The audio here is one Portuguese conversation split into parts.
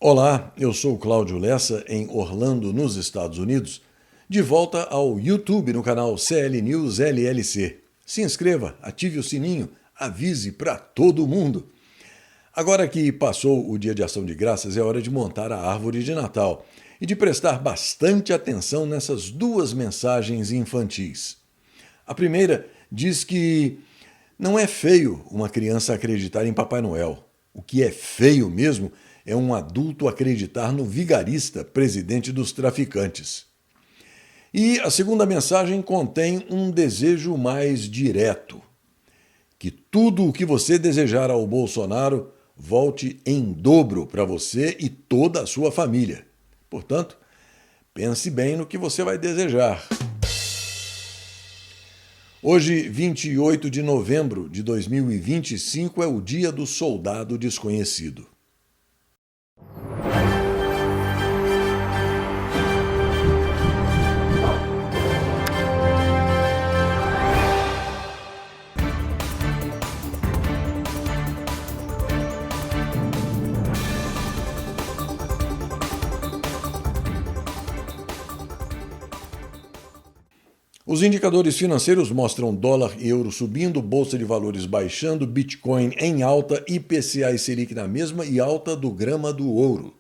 Olá, eu sou Cláudio Lessa, em Orlando, nos Estados Unidos, de volta ao YouTube no canal CL News LLC. Se inscreva, ative o sininho, avise para todo mundo. Agora que passou o Dia de Ação de Graças, é hora de montar a árvore de Natal e de prestar bastante atenção nessas duas mensagens infantis. A primeira diz que não é feio uma criança acreditar em Papai Noel. O que é feio mesmo é um adulto acreditar no vigarista, presidente dos traficantes. E a segunda mensagem contém um desejo mais direto: que tudo o que você desejar ao Bolsonaro volte em dobro para você e toda a sua família. Portanto, pense bem no que você vai desejar. Hoje, 28 de novembro de 2025, é o Dia do Soldado Desconhecido. Os indicadores financeiros mostram dólar e euro subindo, bolsa de valores baixando, Bitcoin em alta, IPCA e Selic na mesma e alta do grama do ouro.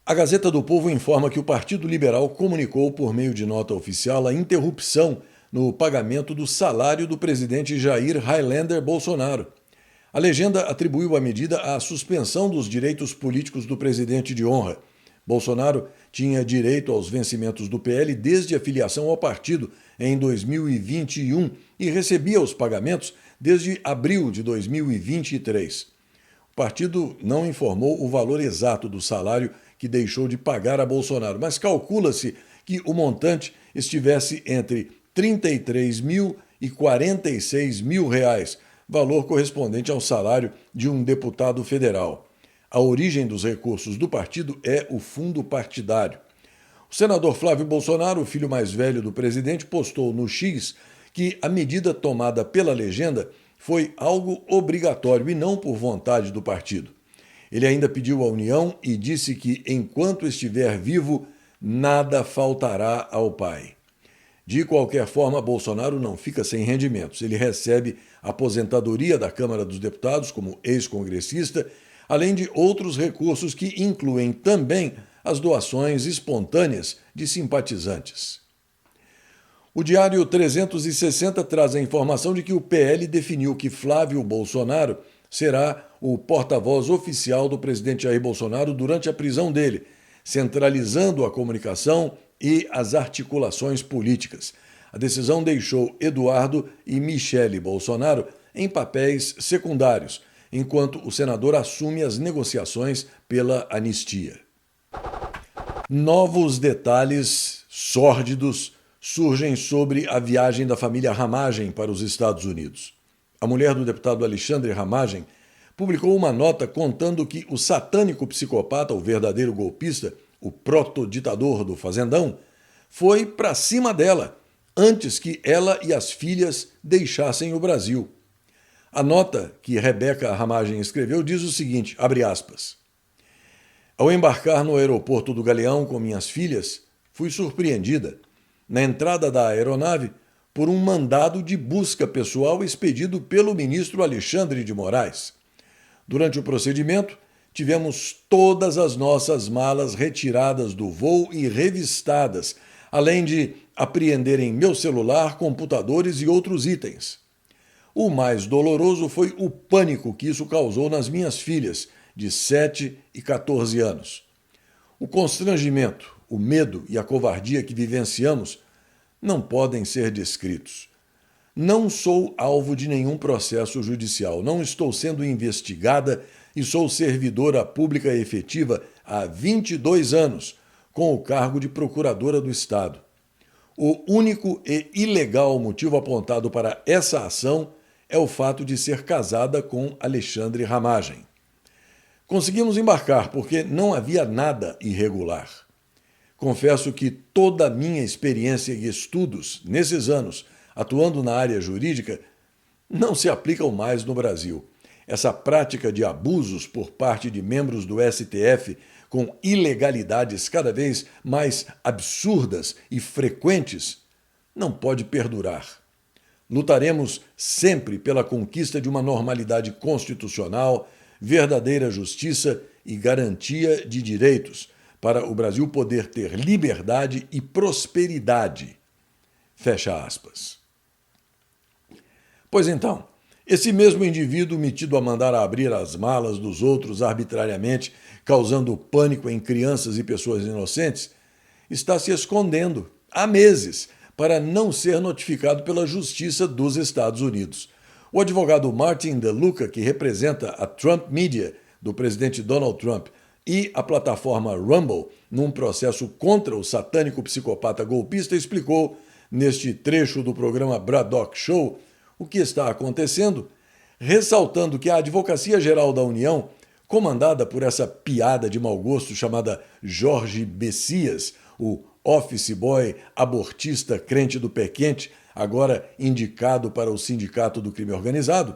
A Gazeta do Povo informa que o Partido Liberal comunicou por meio de nota oficial a interrupção no pagamento do salário do presidente Jair Highlander Bolsonaro. A legenda atribuiu a medida à suspensão dos direitos políticos do presidente de honra. Bolsonaro tinha direito aos vencimentos do PL desde a filiação ao partido em 2021 e recebia os pagamentos desde abril de 2023. O partido não informou o valor exato do salário que deixou de pagar a Bolsonaro, mas calcula-se que o montante estivesse entre 33 mil e 46 mil reais, valor correspondente ao salário de um deputado federal. A origem dos recursos do partido é o fundo partidário. O senador Flávio Bolsonaro, o filho mais velho do presidente, postou no X que a medida tomada pela legenda foi algo obrigatório e não por vontade do partido. Ele ainda pediu à União e disse que, enquanto estiver vivo, nada faltará ao pai. De qualquer forma, Bolsonaro não fica sem rendimentos. Ele recebe aposentadoria da Câmara dos Deputados como ex-congressista, além de outros recursos que incluem também as doações espontâneas de simpatizantes. O Diário 360 traz a informação de que o PL definiu que Flávio Bolsonaro será o porta-voz oficial do presidente Jair Bolsonaro durante a prisão dele, centralizando a comunicação e as articulações políticas. A decisão deixou Eduardo e Michele Bolsonaro em papéis secundários, enquanto o senador assume as negociações pela anistia. Novos detalhes sórdidos surgem sobre a viagem da família Ramagem para os Estados Unidos. A mulher do deputado Alexandre Ramagem publicou uma nota contando que o satânico psicopata, o verdadeiro golpista, o proto-ditador do Fazendão, foi para cima dela antes que ela e as filhas deixassem o Brasil. A nota que Rebeca Ramagem escreveu diz o seguinte, abre aspas: ao embarcar no aeroporto do Galeão com minhas filhas, fui surpreendida, na entrada da aeronave, por um mandado de busca pessoal expedido pelo ministro Alexandre de Moraes. Durante o procedimento, tivemos todas as nossas malas retiradas do voo e revistadas, além de apreenderem meu celular, computadores e outros itens. O mais doloroso foi o pânico que isso causou nas minhas filhas, de 7 e 14 anos. O constrangimento, o medo e a covardia que vivenciamos não podem ser descritos. Não sou alvo de nenhum processo judicial, não estou sendo investigada e sou servidora pública efetiva há 22 anos, com o cargo de procuradora do Estado. O único e ilegal motivo apontado para essa ação é o fato de ser casada com Alexandre Ramagem. Conseguimos embarcar porque não havia nada irregular. Confesso que toda a minha experiência e estudos nesses anos, atuando na área jurídica, não se aplicam mais no Brasil. essa prática de abusos por parte de membros do STF com ilegalidades cada vez mais absurdas e frequentes não pode perdurar. Lutaremos sempre pela conquista de uma normalidade constitucional, verdadeira justiça e garantia de direitos, para o Brasil poder ter liberdade e prosperidade. Fecha aspas. Pois então, esse mesmo indivíduo metido a mandar abrir as malas dos outros arbitrariamente, causando pânico em crianças e pessoas inocentes, está se escondendo há meses para não ser notificado pela Justiça dos Estados Unidos. O advogado Martin DeLuca, que representa a Trump Media, do presidente Donald Trump, e a plataforma Rumble, num processo contra o satânico psicopata golpista, explicou, neste trecho do programa Braddock Show, o que está acontecendo, ressaltando que a Advocacia Geral da União, comandada por essa piada de mau gosto chamada Jorge Messias, o office boy abortista crente do pé quente, agora indicado para o Sindicato do Crime Organizado,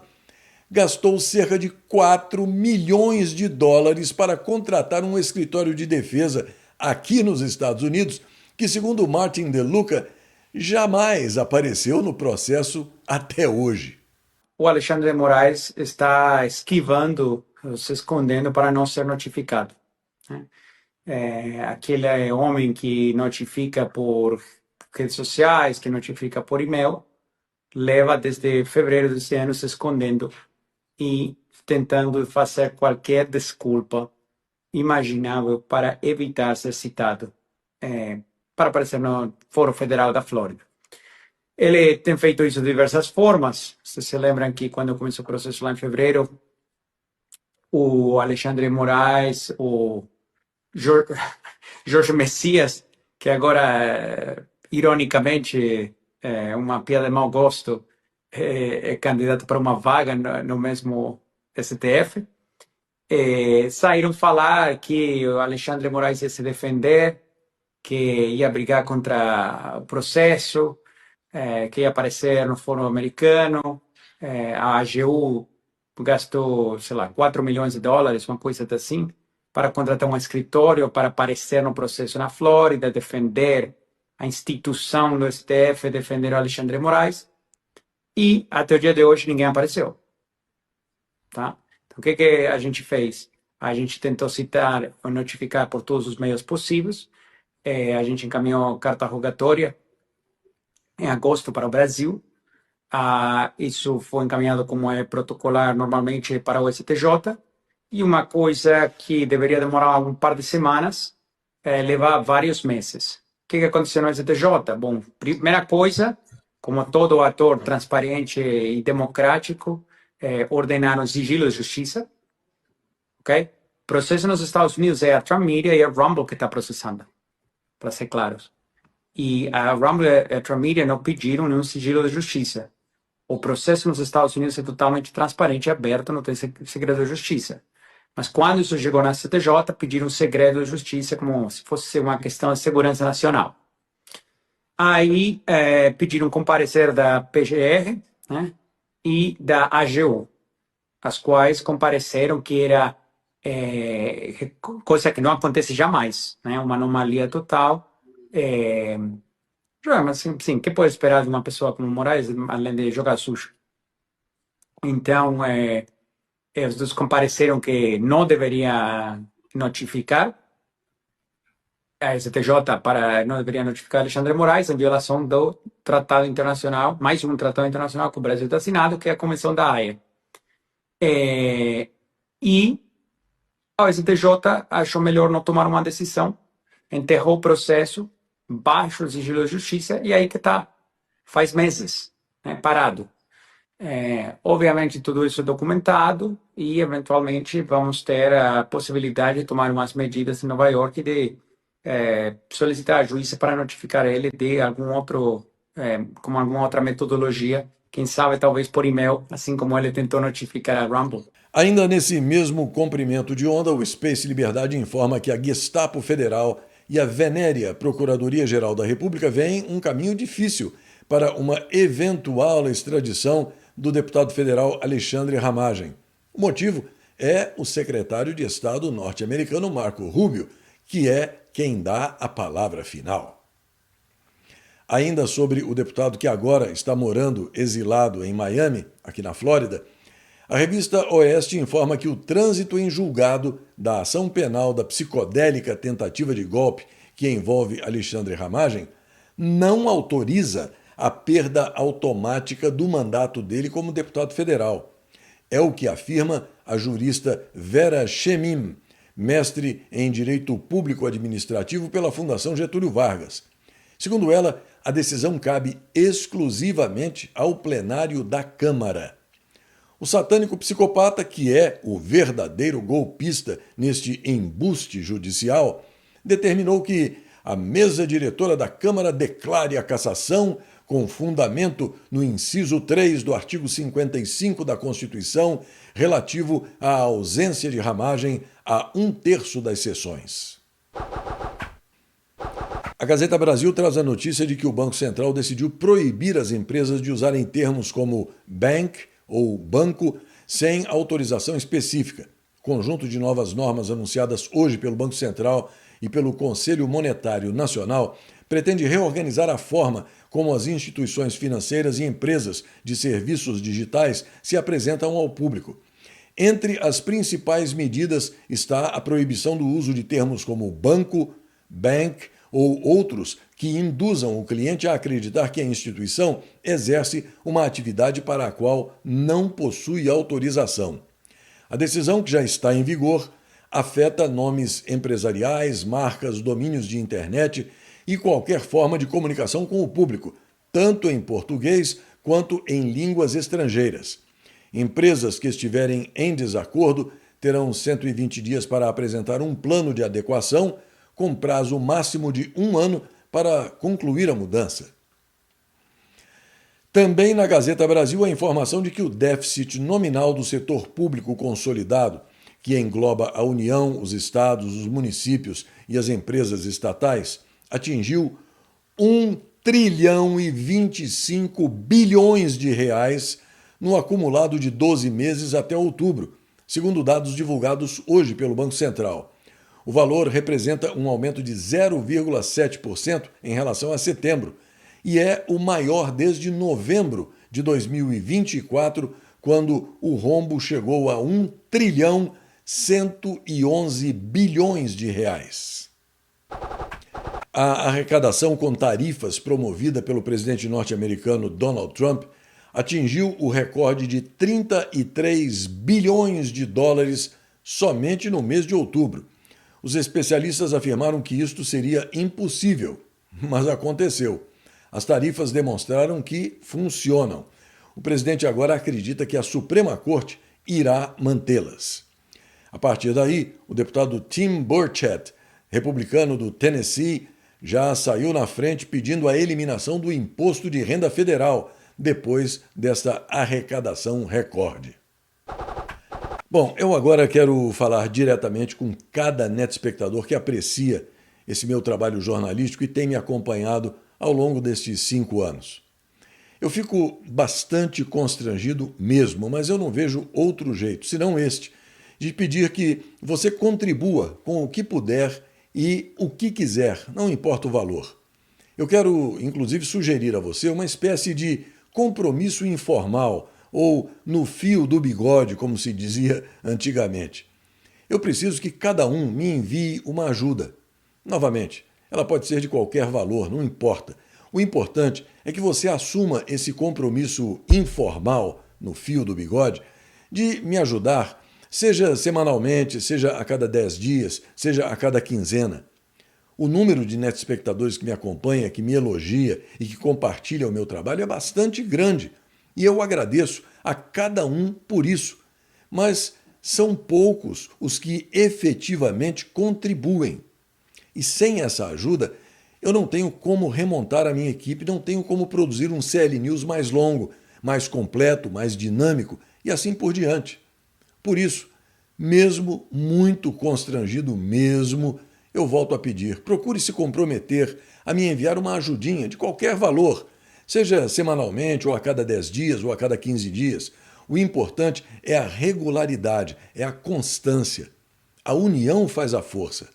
gastou cerca de 4 milhões de dólares para contratar um escritório de defesa aqui nos Estados Unidos, que, segundo Martin DeLuca, jamais apareceu no processo até hoje. O Alexandre de Moraes está esquivando, se escondendo para não ser notificado. Aquele homem que notifica por redes sociais, que notifica por e-mail, leva desde fevereiro deste ano se escondendo e tentando fazer qualquer desculpa imaginável para evitar ser citado para aparecer no Fórum Federal da Flórida. Ele tem feito isso de diversas formas. Vocês se lembram que quando começou o processo lá em fevereiro, o Alexandre de Moraes, o Jorge Messias, que agora, ironicamente, é uma piada de mau gosto, é candidato para uma vaga no mesmo STF, saíram falar que o Alexandre de Moraes ia se defender, que ia brigar contra o processo, que ia aparecer no Fórum Americano. A AGU gastou, sei lá, 4 milhões de dólares, uma coisa assim, para contratar um escritório para aparecer no processo na Flórida, defender a instituição do STF, defender o Alexandre de Moraes. E até o dia de hoje ninguém apareceu. Tá? Então, o que a gente fez? A gente tentou citar ou notificar por todos os meios possíveis. A gente encaminhou carta rogatória em agosto para o Brasil. Isso foi encaminhado como é protocolar normalmente para o STJ. E uma coisa que deveria demorar um par de semanas leva vários meses. O que aconteceu no STJ? Bom, primeira coisa, como todo ator transparente e democrático, ordenaram sigilo de justiça. Ok? Processo nos Estados Unidos é a Trump Media e a Rumble que está processando, para ser claros. E a Rumble e a Trump Media não pediram nenhum sigilo de justiça. O processo nos Estados Unidos é totalmente transparente e aberto, não tem segredo de justiça. Mas quando isso chegou na CTJ, pediram segredo de justiça como se fosse uma questão de segurança nacional. Aí pediram comparecer da PGR, né, e da AGU, as quais compareceram que era coisa que não acontece jamais, né, uma anomalia total. Mas, assim, o que pode esperar de uma pessoa como Moraes, além de jogar sujo? Então, os dois compareceram que não deveria notificar a STJ não deveria notificar Alexandre de Moraes em violação do tratado internacional, mais um tratado internacional que o Brasil está assinado, que é a Convenção da Haia. E a STJ achou melhor não tomar uma decisão, enterrou o processo, baixo o sigilo de justiça, e aí que está, faz meses, né, parado. Obviamente tudo isso é documentado e eventualmente vamos ter a possibilidade de tomar umas medidas em Nova York de solicitar a juíza para notificar ele de algum outro, com alguma outra metodologia, quem sabe talvez por e-mail, assim como ele tentou notificar a Rumble. Ainda nesse mesmo comprimento de onda, o Space Liberdade informa que a Gestapo Federal e a Venéria Procuradoria-Geral da República veem um caminho difícil para uma eventual extradição do deputado federal Alexandre Ramagem. O motivo é o secretário de Estado norte-americano Marco Rubio, que é quem dá a palavra final. Ainda sobre o deputado que agora está morando exilado em Miami, aqui na Flórida, a revista Oeste informa que o trânsito em julgado da ação penal da psicodélica tentativa de golpe que envolve Alexandre Ramagem não autoriza a perda automática do mandato dele como deputado federal. É o que afirma a jurista Vera Chemim, mestre em Direito Público Administrativo pela Fundação Getúlio Vargas. Segundo ela, a decisão cabe exclusivamente ao plenário da Câmara. O satânico psicopata, que é o verdadeiro golpista neste embuste judicial, determinou que a mesa diretora da Câmara declare a cassação com fundamento no inciso 3 do artigo 55 da Constituição, relativo à ausência de Ramagem a 1/3 das sessões. A Gazeta Brasil traz a notícia de que o Banco Central decidiu proibir as empresas de usarem termos como bank ou banco sem autorização específica. Conjunto de novas normas anunciadas hoje pelo Banco Central e pelo Conselho Monetário Nacional pretende reorganizar a forma como as instituições financeiras e empresas de serviços digitais se apresentam ao público. Entre as principais medidas está a proibição do uso de termos como banco, bank ou outros que induzam o cliente a acreditar que a instituição exerce uma atividade para a qual não possui autorização. A decisão, que já está em vigor, afeta nomes empresariais, marcas, domínios de internet e qualquer forma de comunicação com o público, tanto em português quanto em línguas estrangeiras. Empresas que estiverem em desacordo terão 120 dias para apresentar um plano de adequação, com prazo máximo de 1 ano para concluir a mudança. Também na Gazeta Brasil a informação de que o déficit nominal do setor público consolidado, que engloba a União, os estados, os municípios e as empresas estatais, atingiu 1 trilhão e 25 bilhões de reais no acumulado de 12 meses até outubro, segundo dados divulgados hoje pelo Banco Central. O valor representa um aumento de 0,7% em relação a setembro e é o maior desde novembro de 2024, quando o rombo chegou a 1 trilhão 111 bilhões de reais. A arrecadação com tarifas promovida pelo presidente norte-americano Donald Trump atingiu o recorde de 33 bilhões de dólares somente no mês de outubro. Os especialistas afirmaram que isto seria impossível, mas aconteceu. As tarifas demonstraram que funcionam. O presidente agora acredita que a Suprema Corte irá mantê-las. A partir daí, o deputado Tim Burchett, republicano do Tennessee, já saiu na frente pedindo a eliminação do imposto de renda federal, depois desta arrecadação recorde. Bom, eu agora quero falar diretamente com cada netespectador que aprecia esse meu trabalho jornalístico e tem me acompanhado ao longo destes 5 anos. Eu fico bastante constrangido mesmo, mas eu não vejo outro jeito, senão este, de pedir que você contribua com o que puder e o que quiser, não importa o valor. Eu quero, inclusive, sugerir a você uma espécie de compromisso informal, ou no fio do bigode, como se dizia antigamente. Eu preciso que cada um me envie uma ajuda. Novamente, ela pode ser de qualquer valor, não importa. O importante é que você assuma esse compromisso informal, no fio do bigode, de me ajudar, seja semanalmente, seja a cada 10 dias, seja a cada quinzena. O número de netespectadores que me acompanha, que me elogia e que compartilha o meu trabalho é bastante grande. E eu agradeço a cada um por isso. Mas são poucos os que efetivamente contribuem. E sem essa ajuda, eu não tenho como remontar a minha equipe, não tenho como produzir um CL News mais longo, mais completo, mais dinâmico e assim por diante. Por isso, mesmo muito constrangido mesmo, eu volto a pedir, procure se comprometer a me enviar uma ajudinha de qualquer valor, seja semanalmente, ou a cada 10 dias, ou a cada 15 dias. O importante é a regularidade, é a constância. A união faz a força.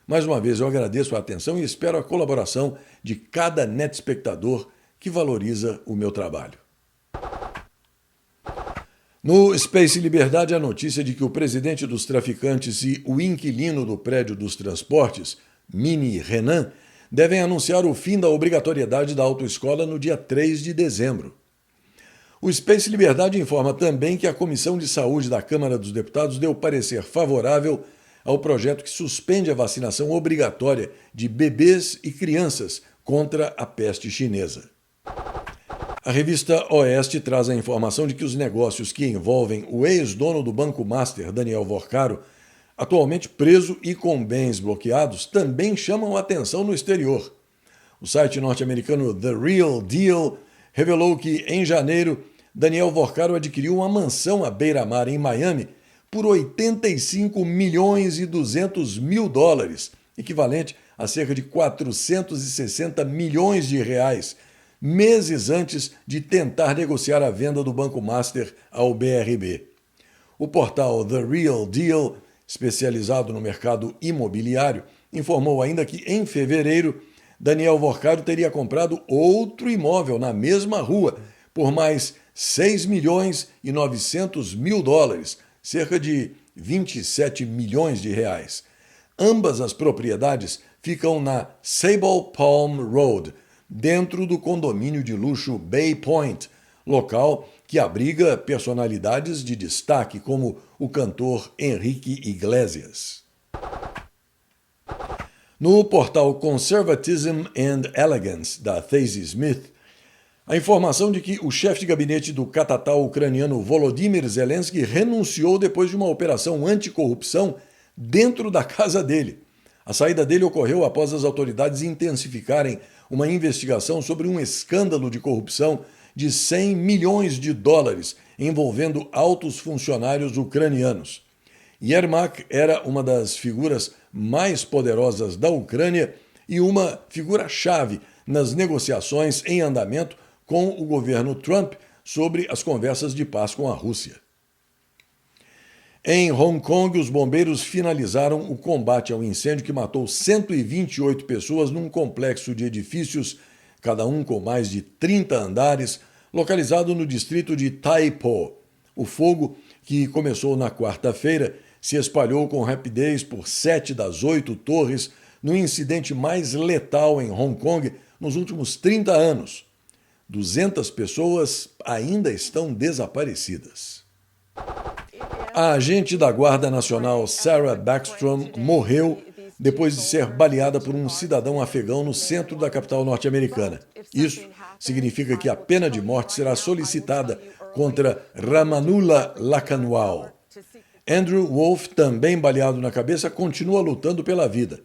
Mais uma vez eu agradeço a atenção e espero a colaboração de cada netespectador que valoriza o meu trabalho. No Space Liberdade, a notícia de que o presidente dos traficantes e o inquilino do prédio dos transportes, Mini Renan, devem anunciar o fim da obrigatoriedade da autoescola no dia 3 de dezembro. O Space Liberdade informa também que a Comissão de Saúde da Câmara dos Deputados deu parecer favorável ao projeto que suspende a vacinação obrigatória de bebês e crianças contra a peste chinesa. A revista Oeste traz a informação de que os negócios que envolvem o ex-dono do Banco Master, Daniel Vorcaro, atualmente preso e com bens bloqueados, também chamam atenção no exterior. O site norte-americano The Real Deal revelou que, em janeiro, Daniel Vorcaro adquiriu uma mansão à beira-mar em Miami por 85 milhões e 200 mil dólares, equivalente a cerca de 460 milhões de reais, meses antes de tentar negociar a venda do Banco Master ao BRB. O portal The Real Deal, especializado no mercado imobiliário, informou ainda que, em fevereiro, Daniel Vorcaro teria comprado outro imóvel na mesma rua por mais 6 milhões e 900 mil dólares, cerca de 27 milhões de reais. Ambas as propriedades ficam na Sable Palm Road, dentro do condomínio de luxo Bay Point, local que abriga personalidades de destaque como o cantor Enrique Iglesias. No portal Conservatism and Elegance, da Thazy Smith, a informação de que o chefe de gabinete do catatal ucraniano Volodymyr Zelensky renunciou depois de uma operação anticorrupção dentro da casa dele. A saída dele ocorreu após as autoridades intensificarem uma investigação sobre um escândalo de corrupção de 100 milhões de dólares envolvendo altos funcionários ucranianos. Yermak era uma das figuras mais poderosas da Ucrânia e uma figura-chave nas negociações em andamento com o governo Trump sobre as conversas de paz com a Rússia. Em Hong Kong, os bombeiros finalizaram o combate ao incêndio que matou 128 pessoas num complexo de edifícios, cada um com mais de 30 andares, localizado no distrito de Tai Po. O fogo, que começou na quarta-feira, se espalhou com rapidez por 7 das 8 torres, no incidente mais letal em Hong Kong nos últimos 30 anos. 200 pessoas ainda estão desaparecidas. A agente da Guarda Nacional Sarah Backstrom morreu depois de ser baleada por um cidadão afegão no centro da capital norte-americana. Isso significa que a pena de morte será solicitada contra Ramanullah Lakanwal. Andrew Wolf, também baleado na cabeça, continua lutando pela vida.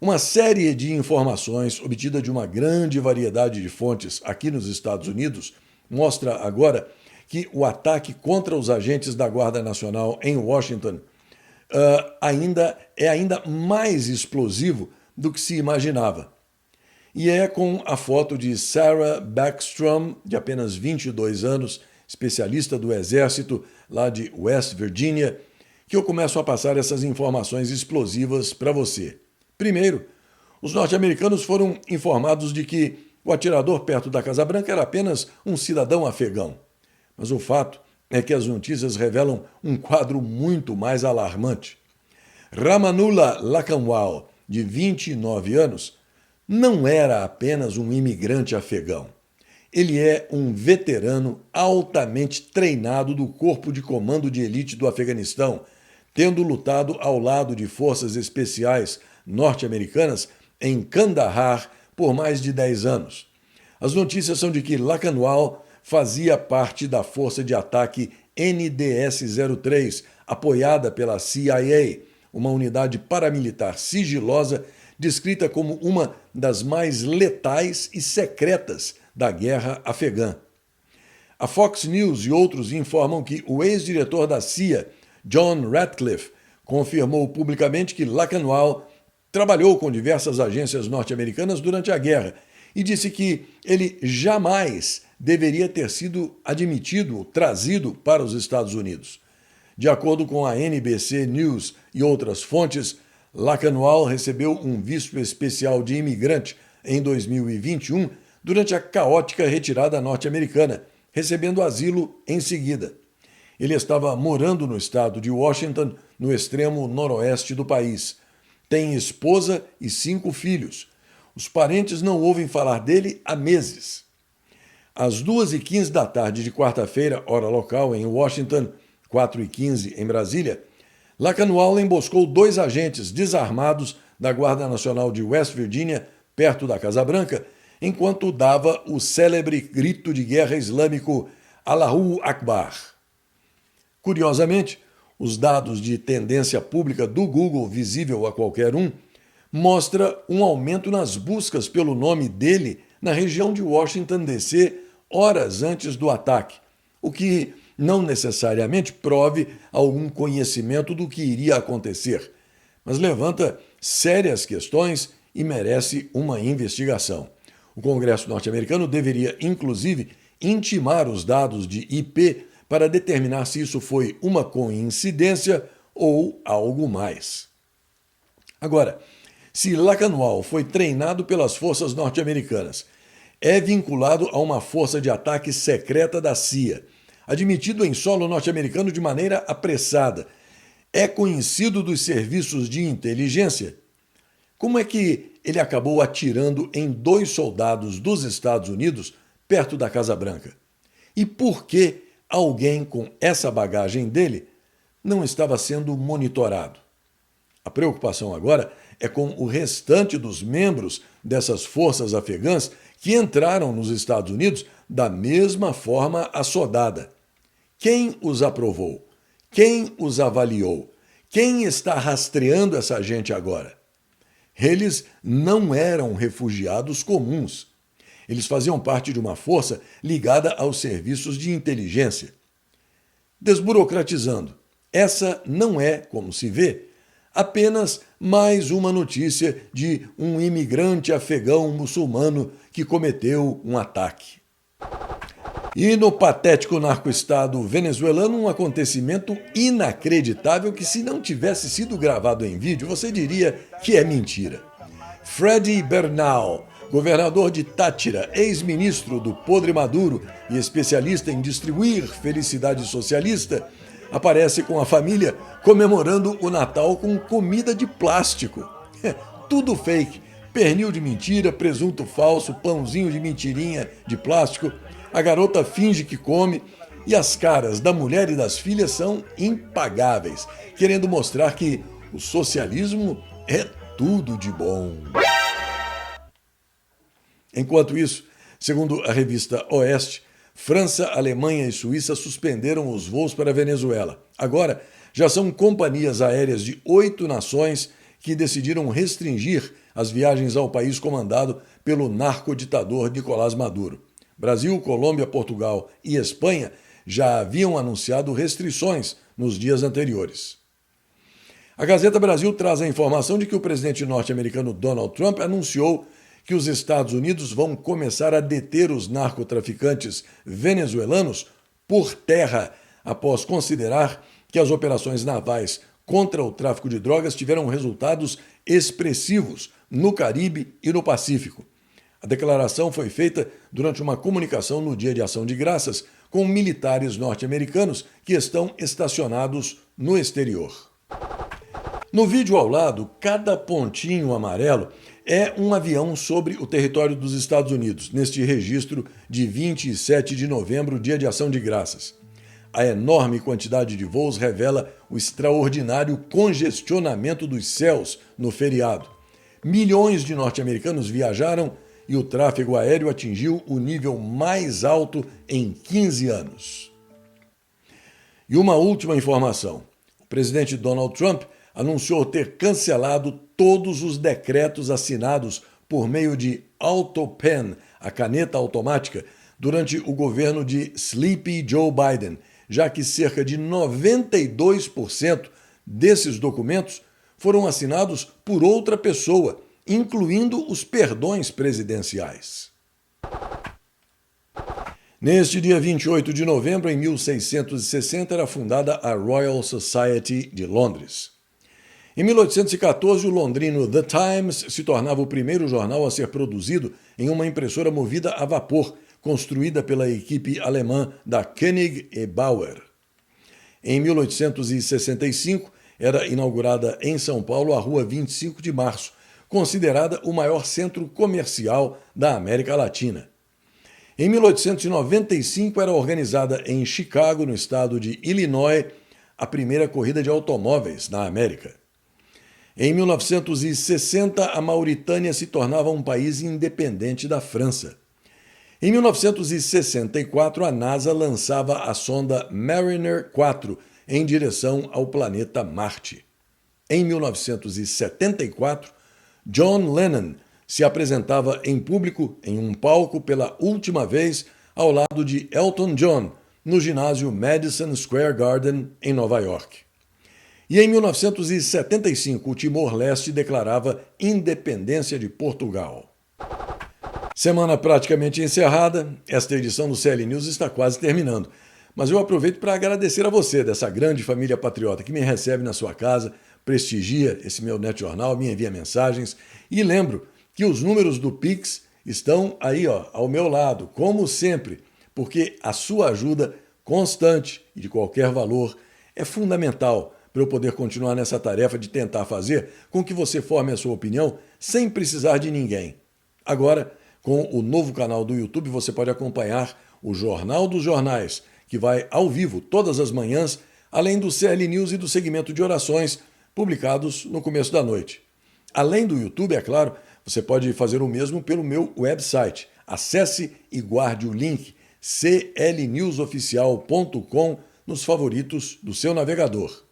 Uma série de informações obtida de uma grande variedade de fontes aqui nos Estados Unidos mostra agora que o ataque contra os agentes da Guarda Nacional em Washington é ainda mais explosivo do que se imaginava. E é com a foto de Sarah Backstrom, de apenas 22 anos, especialista do Exército lá de West Virginia, que eu começo a passar essas informações explosivas para você. Primeiro, os norte-americanos foram informados de que o atirador perto da Casa Branca era apenas um cidadão afegão. Mas o fato é que as notícias revelam um quadro muito mais alarmante. Ramanullah Lakanwal, de 29 anos, não era apenas um imigrante afegão. Ele é um veterano altamente treinado do Corpo de Comando de Elite do Afeganistão, tendo lutado ao lado de forças especiais norte-americanas em Kandahar por mais de 10 anos. As notícias são de que Lakanwal fazia parte da força de ataque NDS-03, apoiada pela CIA, uma unidade paramilitar sigilosa descrita como uma das mais letais e secretas da guerra afegã. A Fox News e outros informam que o ex-diretor da CIA, John Ratcliffe, confirmou publicamente que Lakanwal trabalhou com diversas agências norte-americanas durante a guerra e disse que ele jamais deveria ter sido admitido, trazido para os Estados Unidos. De acordo com a NBC News e outras fontes, Lacanwal recebeu um visto especial de imigrante em 2021 durante a caótica retirada norte-americana, recebendo asilo em seguida. Ele estava morando no estado de Washington, no extremo noroeste do país. Tem esposa e 5 filhos. Os parentes não ouvem falar dele há meses. Às 2h15 da tarde de quarta-feira, hora local, em Washington, 4h15 em Brasília, Lacanwal emboscou 2 agentes desarmados da Guarda Nacional de West Virginia, perto da Casa Branca, enquanto dava o célebre grito de guerra islâmico Allahu Akbar. Curiosamente, os dados de tendência pública do Google, visível a qualquer um, mostra um aumento nas buscas pelo nome dele na região de Washington, D.C., horas antes do ataque, o que não necessariamente prove algum conhecimento do que iria acontecer, mas levanta sérias questões e merece uma investigação. O Congresso norte-americano deveria, inclusive, intimar os dados de IP para determinar se isso foi uma coincidência ou algo mais. Agora, se Lacanwal foi treinado pelas forças norte-americanas, é vinculado a uma força de ataque secreta da CIA, admitido em solo norte-americano de maneira apressada, é conhecido dos serviços de inteligência, como é que ele acabou atirando em 2 soldados dos Estados Unidos perto da Casa Branca? E por que alguém com essa bagagem dele não estava sendo monitorado? A preocupação agora é com o restante dos membros dessas forças afegãs que entraram nos Estados Unidos da mesma forma assodada. Quem os aprovou? Quem os avaliou? Quem está rastreando essa gente agora? Eles não eram refugiados comuns. Eles faziam parte de uma força ligada aos serviços de inteligência. Desburocratizando, essa não é, como se vê, apenas mais uma notícia de um imigrante afegão muçulmano que cometeu um ataque. E no patético narco-estado venezuelano, um acontecimento inacreditável que, se não tivesse sido gravado em vídeo, você diria que é mentira. Freddy Bernal, governador de Táchira, ex-ministro do podre Maduro e especialista em distribuir felicidade socialista, aparece com a família comemorando o Natal com comida de plástico. Tudo fake. Pernil de mentira, presunto falso, pãozinho de mentirinha de plástico. A garota finge que come e as caras da mulher e das filhas são impagáveis, querendo mostrar que o socialismo é tudo de bom. Enquanto isso, segundo a revista Oeste, França, Alemanha e Suíça suspenderam os voos para a Venezuela. Agora, já são companhias aéreas de 8 nações que decidiram restringir as viagens ao país comandado pelo narcoditador Nicolás Maduro. Brasil, Colômbia, Portugal e Espanha já haviam anunciado restrições nos dias anteriores. A Gazeta Brasil traz a informação de que o presidente norte-americano Donald Trump anunciou que os Estados Unidos vão começar a deter os narcotraficantes venezuelanos por terra, após considerar que as operações navais contra o tráfico de drogas tiveram resultados expressivos no Caribe e no Pacífico. A declaração foi feita durante uma comunicação no Dia de Ação de Graças com militares norte-americanos que estão estacionados no exterior. No vídeo ao lado, cada pontinho amarelo é um avião sobre o território dos Estados Unidos, neste registro de 27 de novembro, Dia de Ação de Graças. A enorme quantidade de voos revela o extraordinário congestionamento dos céus no feriado. Milhões de norte-americanos viajaram e o tráfego aéreo atingiu o nível mais alto em 15 anos. E uma última informação. O presidente Donald Trump anunciou ter cancelado todos os decretos assinados por meio de AutoPen, a caneta automática, durante o governo de Sleepy Joe Biden, já que cerca de 92% desses documentos foram assinados por outra pessoa, incluindo os perdões presidenciais. Neste dia 28 de novembro, em 1660, era fundada a Royal Society de Londres. Em 1814, o londrino The Times se tornava o primeiro jornal a ser produzido em uma impressora movida a vapor, construída pela equipe alemã da Koenig e Bauer. Em 1865, era inaugurada em São Paulo a Rua 25 de Março, considerada o maior centro comercial da América Latina. Em 1895, era organizada em Chicago, no estado de Illinois, a primeira corrida de automóveis na América. Em 1960, a Mauritânia se tornava um país independente da França. Em 1964, a NASA lançava a sonda Mariner 4 em direção ao planeta Marte. Em 1974, John Lennon se apresentava em público em um palco pela última vez ao lado de Elton John, no ginásio Madison Square Garden, em Nova York. E em 1975, o Timor-Leste declarava independência de Portugal. Semana praticamente encerrada, esta edição do CL News está quase terminando. Mas eu aproveito para agradecer a você dessa grande família patriota que me recebe na sua casa, prestigia esse meu NetJornal, me envia mensagens e lembro que os números do Pix estão aí ao meu lado, como sempre, porque a sua ajuda constante e de qualquer valor é fundamental para eu poder continuar nessa tarefa de tentar fazer com que você forme a sua opinião sem precisar de ninguém. Agora, com o novo canal do YouTube, você pode acompanhar o Jornal dos Jornais, que vai ao vivo todas as manhãs, além do CL News e do segmento de orações, publicados no começo da noite. Além do YouTube, é claro, você pode fazer o mesmo pelo meu website. Acesse e guarde o link clnewsoficial.com nos favoritos do seu navegador.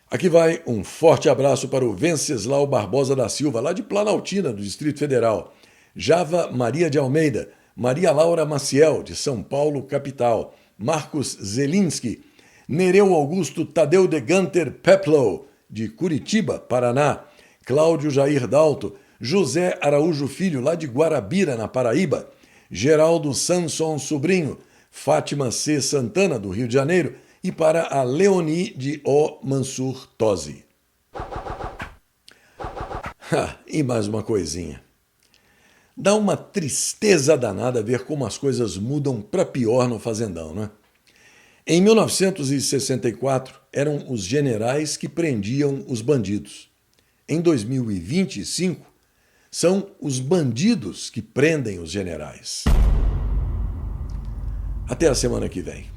Aqui vai um forte abraço para o Venceslau Barbosa da Silva, lá de Planaltina, do Distrito Federal. Java Maria de Almeida, Maria Laura Maciel, de São Paulo, capital. Marcos Zelinski, Nereu Augusto Tadeu de Ganter Peplow, de Curitiba, Paraná. Cláudio Jair Dalto, José Araújo Filho, lá de Guarabira, na Paraíba, Geraldo Sanson Sobrinho, Fátima C. Santana, do Rio de Janeiro, e para a Leoni de O. Mansur Tosi. E mais uma coisinha. Dá uma tristeza danada ver como as coisas mudam para pior no Fazendão, não é? Em 1964, eram os generais que prendiam os bandidos. Em 2025, são os bandidos que prendem os generais. Até a semana que vem.